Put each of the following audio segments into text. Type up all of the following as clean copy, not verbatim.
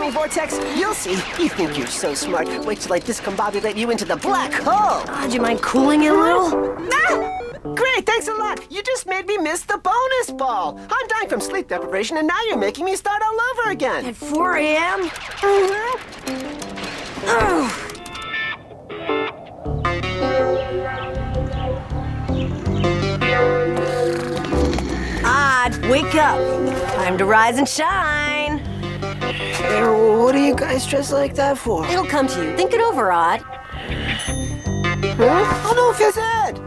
tiny vortex? You'll see. You think you're so smart. Wait till I discombobulate you into the black hole. Do you mind cooling it a little? Ah! Great, thanks a lot. You just made me miss the bonus ball. I'm dying from sleep deprivation, and now you're making me start all over again. At 4 a.m.? Odd, wake up. Time to rise and shine. What are you guys dressed like that for? It'll come to you. Think it over, Odd. Huh? Oh no, Fizz Ed!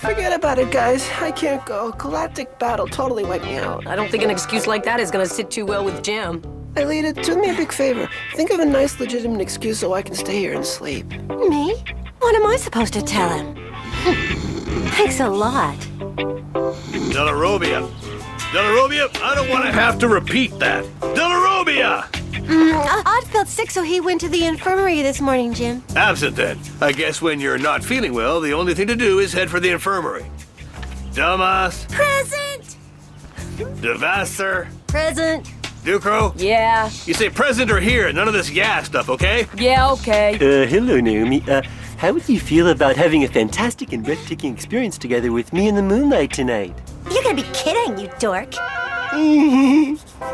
Forget about it, guys. I can't go. Galactic battle totally wiped me out. I don't think an excuse like that is gonna sit too well with Jim. Alita, do me a big favor. Think of a nice, legitimate excuse so I can stay here and sleep. Me? What am I supposed to tell him? Thanks a lot. Delarobia. Delarobia, I don't want to have to repeat that. Delarobia! Odd felt sick, so he went to the infirmary this morning, Jim. Absent then. I guess when you're not feeling well, the only thing to do is head for the infirmary. Dumas. Present! Devasser. Present. Ducro. Yeah. You say present or here, none of this stuff, okay? Yeah, okay. Hello, Naomi. How would you feel about having a fantastic and breathtaking experience together with me in the moonlight tonight? You gotta be kidding, you dork.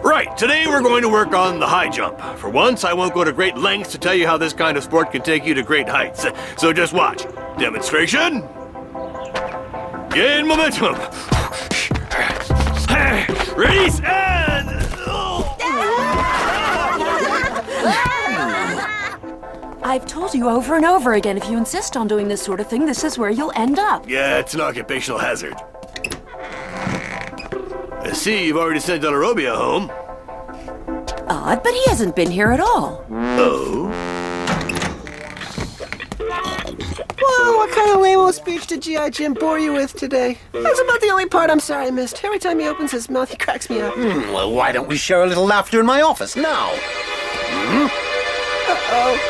Right, today we're going to work on the high jump. For once, I won't go to great lengths to tell you how this kind of sport can take you to great heights. So just watch. Demonstration. Gain momentum. Release and... I've told you over and over again, if you insist on doing this sort of thing, this is where you'll end up. Yeah, it's an occupational hazard. I see you've already sent Delarobia home. Odd, but he hasn't been here at all. Oh? Well, what kind of lame-o speech did G.I. Jim bore you with today? That's about the only part I'm sorry I missed. Every time he opens his mouth, he cracks me up. Well, why don't we share a little laughter in my office now? Uh-oh.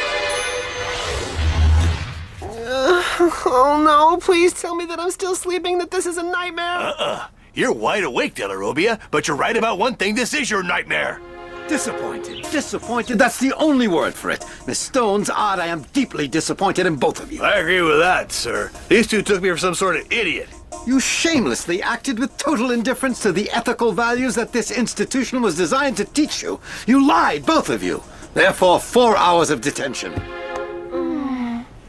Oh no, please tell me that I'm still sleeping, that this is a nightmare. You're wide awake, Delarobia, but you're right about one thing. This is your nightmare. Disappointed. Disappointed. That's the only word for it. Miss Stone's Odd, I am deeply disappointed in both of you. I agree with that, sir. These two took me for some sort of idiot. You shamelessly acted with total indifference to the ethical values that this institution was designed to teach you. You lied, both of you. Therefore, 4 hours of detention.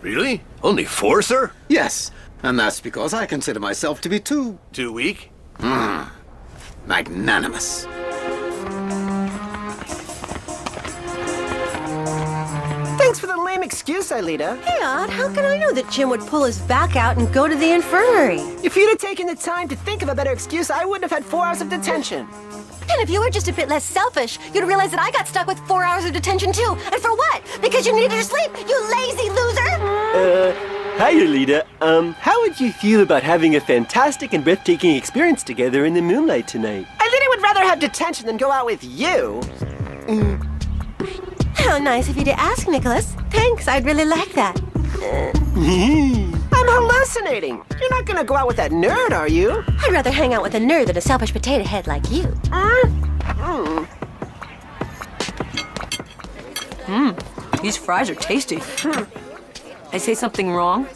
Really? Only 4, sir? Yes, and that's because I consider myself to be too weak? magnanimous. Thanks for the lame excuse, Alita. Hey, Odd, how can I know that Jim would pull his back out and go to the infirmary? If you'd have taken the time to think of a better excuse, I wouldn't have had 4 hours of detention. And if you were just a bit less selfish, you'd realize that I got stuck with 4 hours of detention too. And for what? Because you needed to sleep, you lazy loser! Hi, Alita. How would you feel about having a fantastic and breathtaking experience together in the moonlight tonight? Alita would rather have detention than go out with you. How nice of you to ask, Nicholas. Thanks, I'd really like that. I'm hallucinating. You're not gonna go out with that nerd, are you? I'd rather hang out with a nerd than a selfish potato head like you. These fries are tasty. I say something wrong?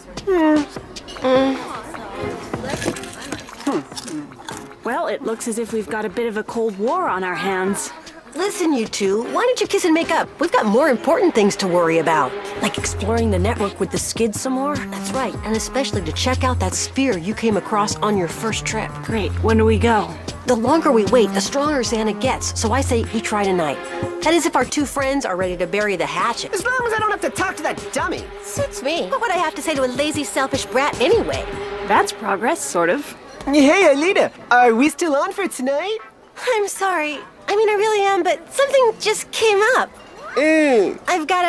Well, it looks as if we've got a bit of a Cold War on our hands. Listen, you two, why don't you kiss and make up? We've got more important things to worry about. Like exploring the network with the skids some more? That's right, and especially to check out that sphere you came across on your first trip. Great. When do we go? The longer we wait, the stronger Santa gets, so I say we try tonight. That is if our two friends are ready to bury the hatchet. As long as I don't have to talk to that dummy. Suits me. What would I have to say to a lazy, selfish brat anyway? That's progress, sort of. Hey, Alita, are we still on for tonight? I'm sorry. I mean, I really am, but something just came up. I've got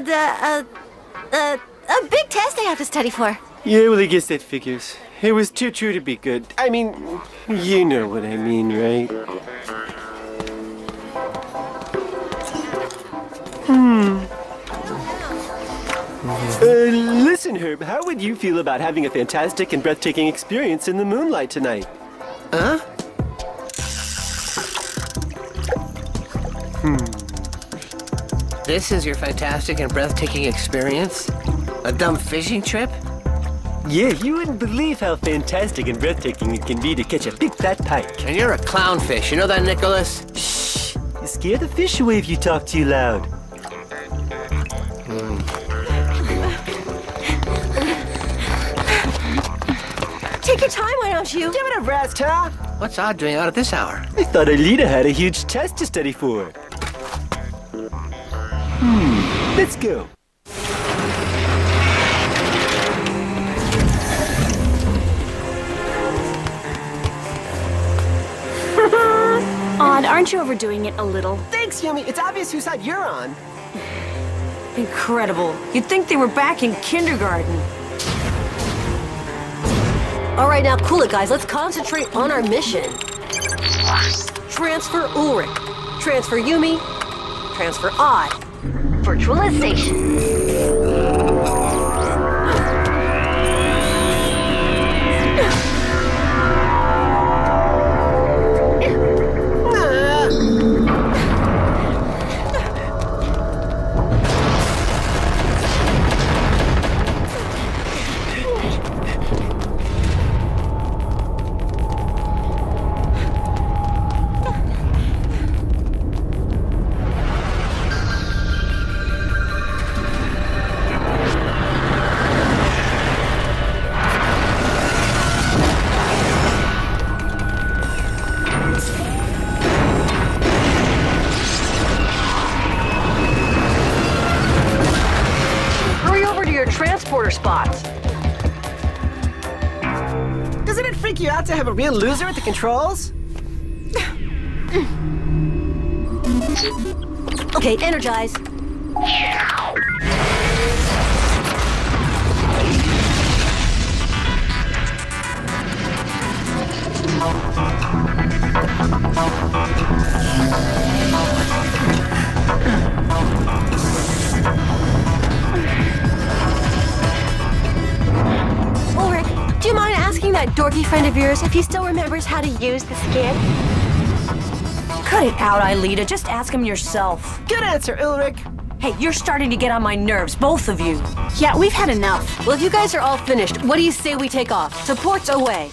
a big test I have to study for. Yeah, well, I guess that figures. It was too true to be good. I mean, you know what I mean, right? Listen, Herb, how would you feel about having a fantastic and breathtaking experience in the moonlight tonight? This is your fantastic and breathtaking experience? A dumb fishing trip? Yeah, you wouldn't believe how fantastic and breathtaking it can be to catch a big fat pike. And you're a clownfish, you know that, Nicholas? Shh! You scare the fish away if you talk too loud. Take your time, why don't you? Give it a rest, huh? What's Odd doing out at this hour? I thought Alita had a huge test to study for. Let's go. Odd, aren't you overdoing it a little? Thanks, Yumi. It's obvious whose side you're on. Incredible. You'd think they were back in kindergarten. All right, now cool it, guys. Let's concentrate on our mission. Transfer Ulrich. Transfer Yumi. Transfer Odd. Virtualization. Transporter spots. Doesn't it freak you out to have a real loser at the controls? Okay, energize. Do you mind asking that dorky friend of yours if he still remembers how to use the skid? Cut it out, Aelita. Just ask him yourself. Good answer, Ulrich. Hey, you're starting to get on my nerves, both of you. Yeah, we've had enough. Well, if you guys are all finished, what do you say we take off? Supports away.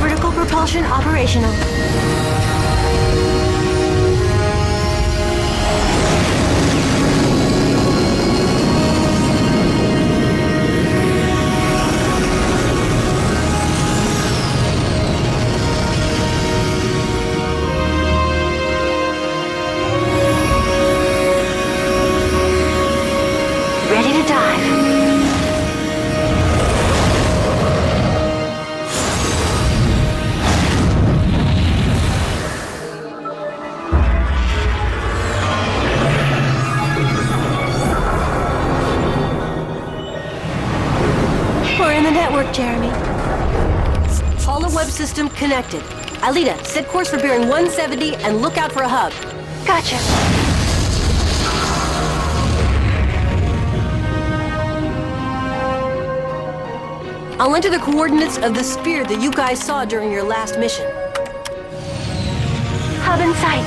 Vertical propulsion operational. Ready to dive. We're in the network, Jeremy. Follow web system connected. Aelita, set course for bearing 170 and look out for a hub. Gotcha. I'll enter the coordinates of the spear that you guys saw during your last mission. Hub in sight.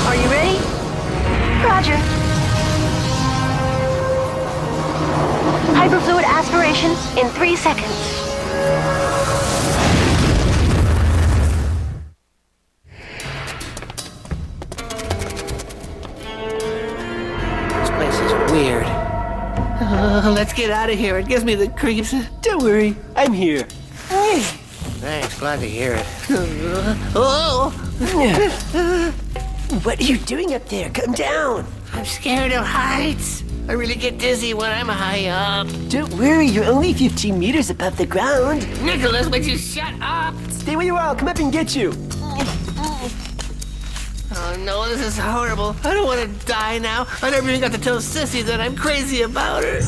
Are you ready? Roger. Hyperfluid aspiration in 3 seconds. Weird. Let's get out of here. It gives me the creeps. Don't worry, I'm here. Thanks, glad to hear it. Oh! What are you doing up there? Come down. I'm scared of heights. I really get dizzy when I'm high up. Don't worry, you're only 15 meters above the ground. Nicholas, would you shut up? Stay where you are, I'll come up and get you. Oh no, this is horrible. I don't want to die now. I never even got to tell Sissy that I'm crazy about her.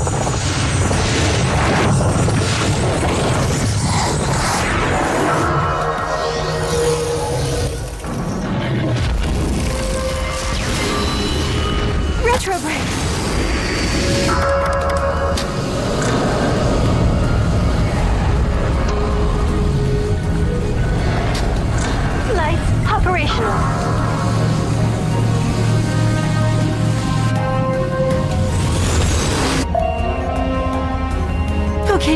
Retro brake.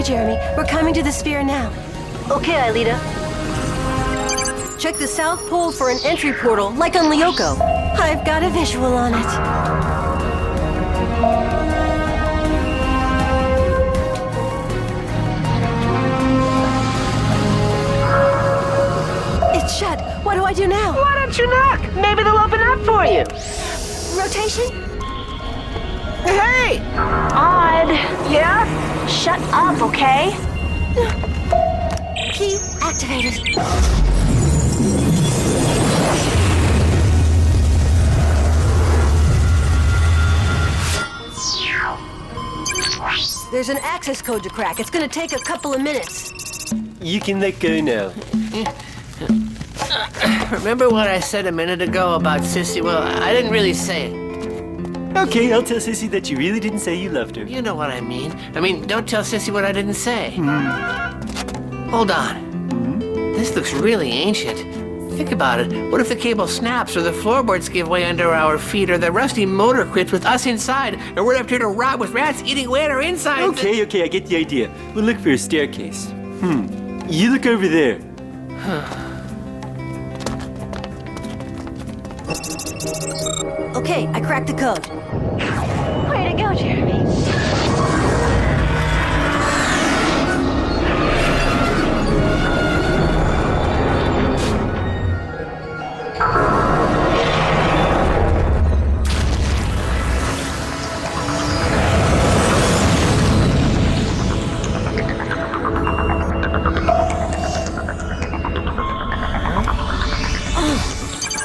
Jeremy. We're coming to the sphere now. Okay, Aelita. Check the South Pole for an entry portal, like on Lyoko. I've got a visual on it. It's shut. What do I do now? Why don't you knock? Maybe they'll open up for you. Rotation? Hey! Odd. Yeah? Shut up, okay? Key activated. There's an access code to crack. It's gonna take a couple of minutes. You can let go now. Remember what I said a minute ago about Sissy? Well, I didn't really say it. Okay, I'll tell Sissy that you really didn't say you loved her. You know what I mean. Don't tell Sissy what I didn't say. Hold on. This looks really ancient. Think about it. What if the cable snaps, or the floorboards give way under our feet, or the rusty motor quits with us inside, or we're left here to rot with rats eating away at our insides? Okay, I get the idea. We'll look for a staircase. You look over there. Okay, I cracked the code. Way to go, Jeremy.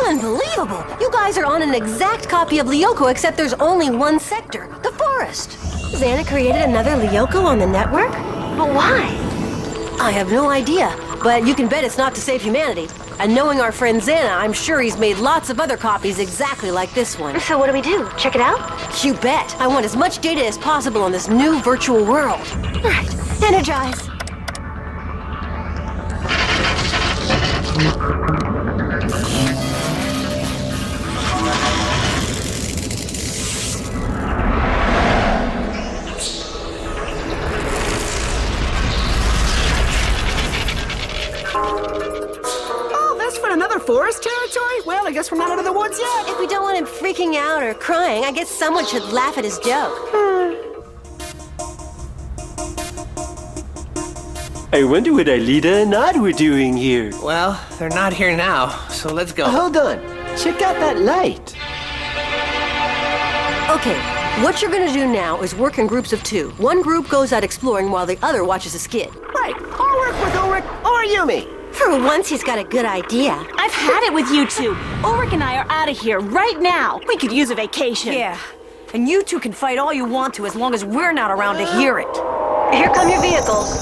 Unbelievable! You guys are on an exact copy of Lyoko, except there's only one sector, the forest. Xana created another Lyoko on the network? But why? I have no idea, but you can bet it's not to save humanity. And knowing our friend Xana, I'm sure he's made lots of other copies exactly like this one. So what do we do? Check it out? You bet! I want as much data as possible on this new virtual world. All right, energize. Another forest territory? Well, I guess we're not out of the woods yet. If we don't want him freaking out or crying, I guess someone should laugh at his joke. I wonder what Aelita and Odd were doing here. Well, they're not here now, so let's go. Hold on. Check out that light. Okay, what you're gonna do now is work in groups of two. One group goes out exploring while the other watches a skid. Right, I'll work with Ulrich or Yumi. For once, he's got a good idea. I've had it with you two. Ulrich and I are out of here right now. We could use a vacation. Yeah. And you two can fight all you want to as long as we're not around to hear it. Here come your vehicles.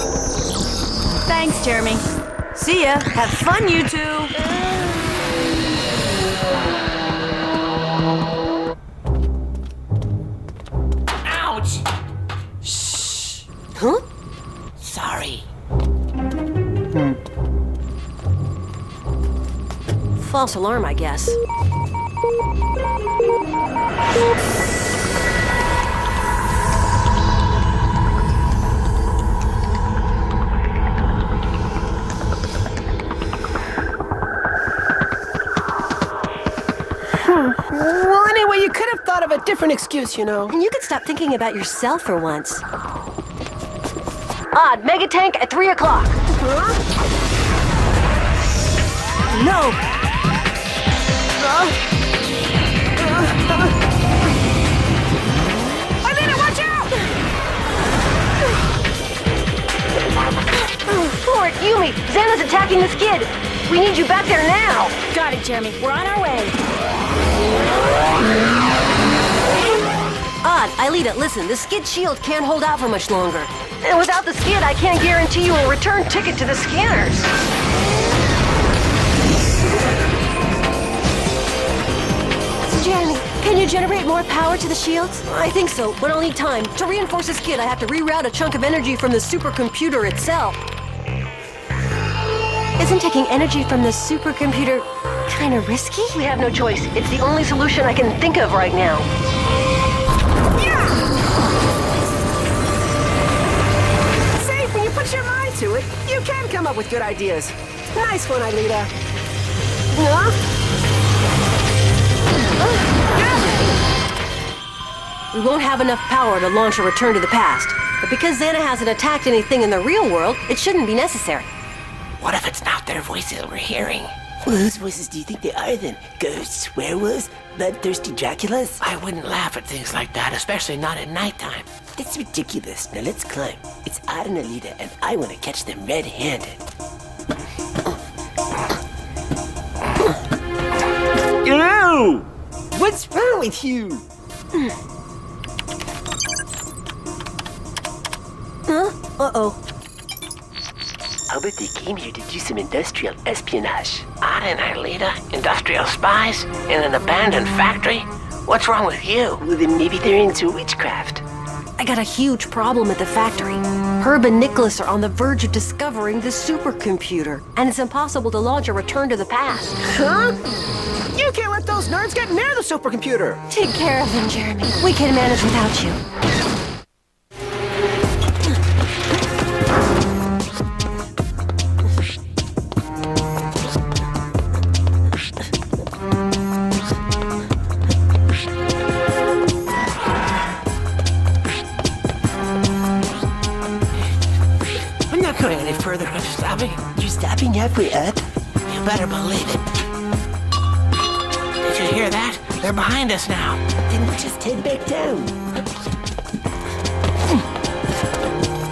Thanks, Jeremy. See ya. Have fun, you two. Ouch! Shh. Huh? Sorry. False alarm, I guess. Well, anyway, you could have thought of a different excuse, you know. And you could stop thinking about yourself for once. Odd, mega tank at 3 o'clock. No! Alina, watch out! Lord, Yumi, Xana's attacking the skid. We need you back there now. Got it, Jeremy. We're on our way. Odd, Aelita, listen, the skid shield can't hold out for much longer. And without the skid, I can't guarantee you a return ticket to the scanners. Jeremy, can you generate more power to the shields? I think so, but I'll need time. To reinforce the skid, I have to reroute a chunk of energy from the supercomputer itself. Isn't taking energy from the supercomputer kind of risky? We have no choice. It's the only solution I can think of right now. Save to it, you can come up with good ideas. Nice one, Aelita. We won't have enough power to launch a return to the past. But because Xana hasn't attacked anything in the real world, it shouldn't be necessary. What if it's not their voices we're hearing? Well, whose voices do you think they are then? Ghosts, werewolves, bloodthirsty Draculas? I wouldn't laugh at things like that, especially not at nighttime. That's ridiculous. Now let's climb. It's Odd and Alita, and I want to catch them red-handed. Ew! What's wrong with you? Uh-oh. How about they came here to do some industrial espionage? Odd and Aelita, industrial spies, in an abandoned factory? What's wrong with you? Well, then maybe they're into witchcraft. I got a huge problem at the factory. Herb and Nicholas are on the verge of discovering the supercomputer, and it's impossible to launch a return to the past. Huh? You can't let those nerds get near the supercomputer. Take care of them, Jeremy. We can manage without you. I'm not going any further. I'm stopping. You're stopping halfway up? You better believe it. Did you hear that? They're behind us now. Then just head back down.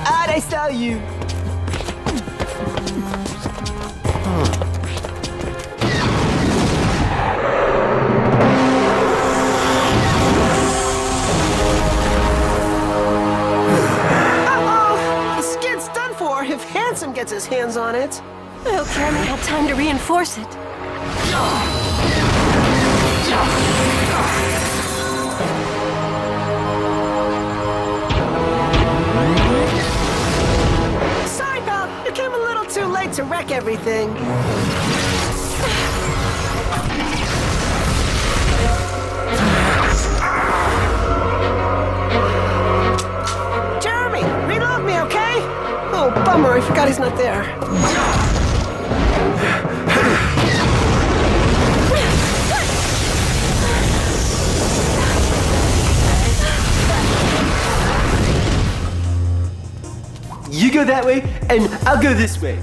Odd, I saw you. The skid's done for if Handsome gets his hands on it. I hope Jeremy had time to reinforce it. Sorry, pal. You came a little too late to wreck everything. Jeremy, reload me, okay? Oh, bummer. I forgot he's not there. You go that way, and I'll go this way.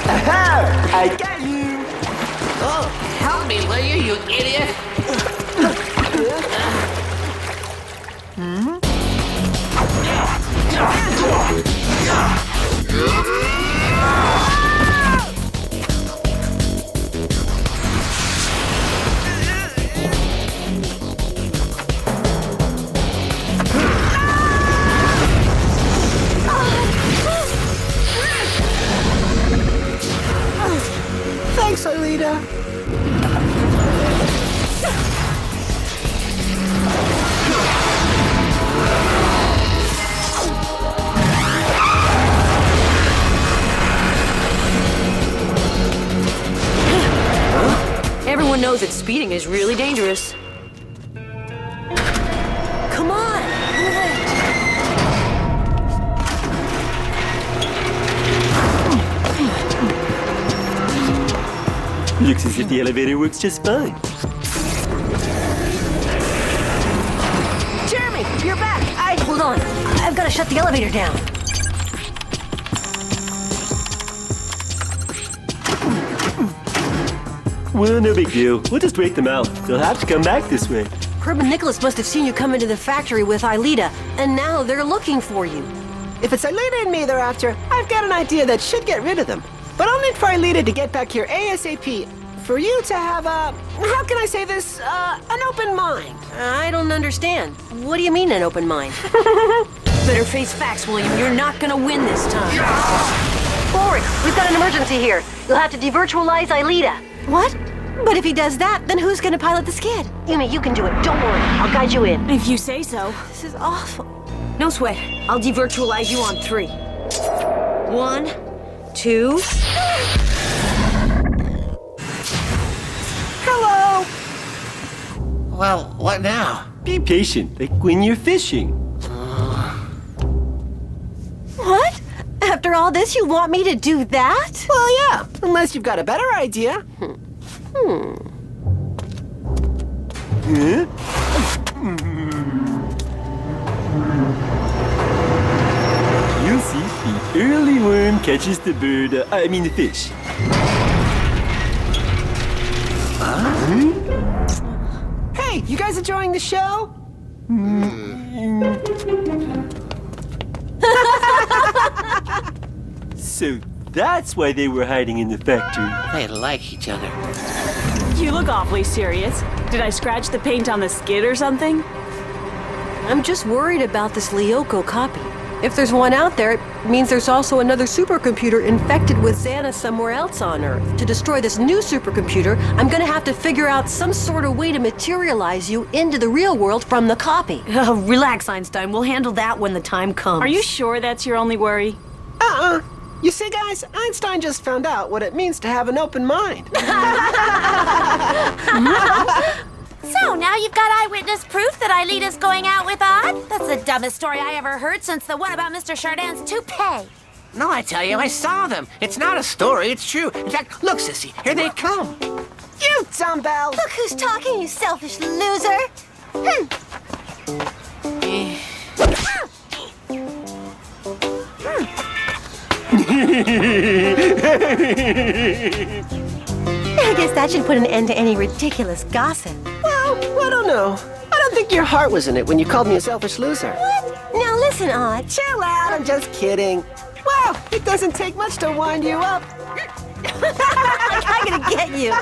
Aha! I got you! Oh, help me, will you, you idiot? Thanks, Aelita. Everyone knows that speeding is really dangerous. Come on, move it. Looks as if the elevator works just fine. Jeremy, you're back. Hold on. I've got to shut the elevator down. Well, no big deal. We'll just wait them out. They'll have to come back this way. Herb and Nicholas must have seen you come into the factory with Aelita, and now they're looking for you. If it's Aelita and me they're after, I've got an idea that should get rid of them. But I'll need for Aelita to get back here ASAP. For you to have how can I say this, an open mind. I don't understand. What do you mean, an open mind? Better face facts, William. You're not gonna win this time. Forward! We've got an emergency here. You'll have to devirtualize Aelita. What? But if he does that, then who's gonna pilot the skid? Yumi, you can do it. Don't worry. I'll guide you in. If you say so. This is awful. No sweat. I'll devirtualize you on 3. 1, 2. Well, what now? Be patient, like when you're fishing. What? After all this, you want me to do that? Well, yeah, unless you've got a better idea. Huh? You'll see, the early worm catches the bird, the fish. Hey, you guys enjoying the show? So that's why they were hiding in the factory. They like each other. You look awfully serious. Did I scratch the paint on the skid or something? I'm just worried about this Lyoko copy. If there's one out there, it means there's also another supercomputer infected with Xana somewhere else on Earth. To destroy this new supercomputer, I'm gonna have to figure out some sort of way to materialize you into the real world from the copy. Oh, relax, Einstein. We'll handle that when the time comes. Are you sure that's your only worry? You see, guys, Einstein just found out what it means to have an open mind. So now you've got eyewitness proof that Ailita's going out with Odd? That's the dumbest story I ever heard since the one about Mr. Chardin's toupee. No, I tell you, I saw them. It's not a story, it's true. In fact, look, Sissy, here they come. You dumbbell! Look who's talking, you selfish loser! I guess that should put an end to any ridiculous gossip. Well, I don't know. I don't think your heart was in it when you called me a selfish loser. What? Now listen, Odd. Chill out, I'm just kidding. Wow, it doesn't take much to wind you up. I'm gonna get you.